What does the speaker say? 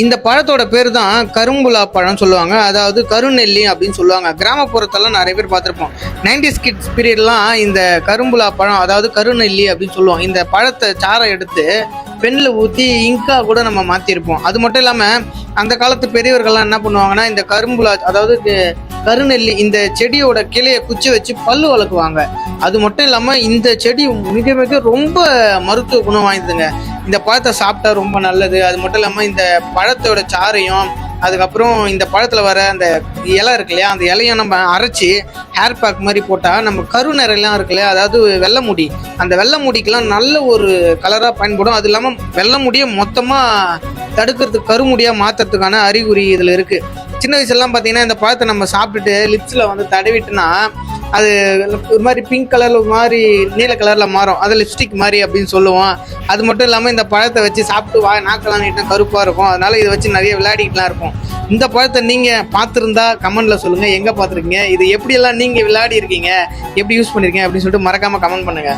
இந்த பழத்தோட பேர் தான் கரும்புலா பழம் சொல்லுவாங்க. அதாவது கருநெல்லி அப்படின்னு சொல்லுவாங்க. கிராமப்புறத்தெல்லாம் நிறைய பேர் பார்த்துருப்போம். 90s கிட்ஸ் பீரியட்லாம் இந்த கரும்புலா பழம் அதாவது கருநெல்லி அப்படின்னு சொல்லுவோம். இந்த பழத்தை சாறை எடுத்து பெண்ணில் ஊற்றி இங்கா கூட நம்ம மாற்றிருப்போம். அது மட்டும் இல்லாமல் அந்த காலத்து பெரியவர்கள்லாம் என்ன பண்ணுவாங்கன்னா இந்த கரும்புலா அதாவது கருநெல்லி இந்த செடியோட கிளையை குச்சி வச்சு பல்லு வளர்க்குவாங்க. அது மட்டும் இல்லாமல் இந்த செடி மிக மிக ரொம்ப மருத்துவ குணம் வாய்ந்ததுங்க. இந்த பழத்தை சாப்பிட்டா ரொம்ப நல்லது. அது மட்டும் இல்லாமல் இந்த பழத்தோட சாறையும் அதுக்கப்புறம் இந்த பழத்தில் வர அந்த இலை இருக்கு இல்லையா, அந்த இலையும் நம்ம அரைச்சி ஹேர் பேக் மாதிரி போட்டால் நம்ம கருநிறெல்லாம் இருக்கு இல்லையா, அதாவது வெள்ளை முடி, அந்த வெள்ளை முடிக்கெல்லாம் நல்ல ஒரு கலராக பயன்படும். அது இல்லாமல் வெள்ளை முடியை மொத்தமாக தடுக்கிறதுக்கு கருமுடியாக மாற்றுறதுக்கான அறிகுறி இதில் இருக்குது. சின்ன வயசுலாம் பார்த்தீங்கன்னா இந்த பழத்தை நம்ம சாப்பிட்டுட்டு லிப்ஸில் வந்து தடவிட்டுனா அது ஒரு மாதிரி பிங்க் கலரில் ஒரு மாதிரி நீல கலரில் மாறும். அது லிப்ஸ்டிக் மாதிரி அப்படின்னு சொல்லுவோம். அது மட்டும் இல்லாமல் இந்த பழத்தை வச்சு சாப்பிட்டு நாக்கெல்லாம் நீட்டினா கருப்பாக இருக்கும். அதனால் இதை வச்சு நிறைய விளையாடிக்கலாம் இருக்கும். இந்த பழத்தை நீங்கள் பார்த்துருந்தா கமெண்டில் சொல்லுங்கள், எங்கே பார்த்துருக்கீங்க, இது எப்படியெல்லாம் நீங்கள் விளையாடி இருக்கீங்க, எப்படி யூஸ் பண்ணியிருக்கீங்க அப்படின்னு சொல்லிட்டு மறக்காமல் கமெண்ட் பண்ணுங்கள்.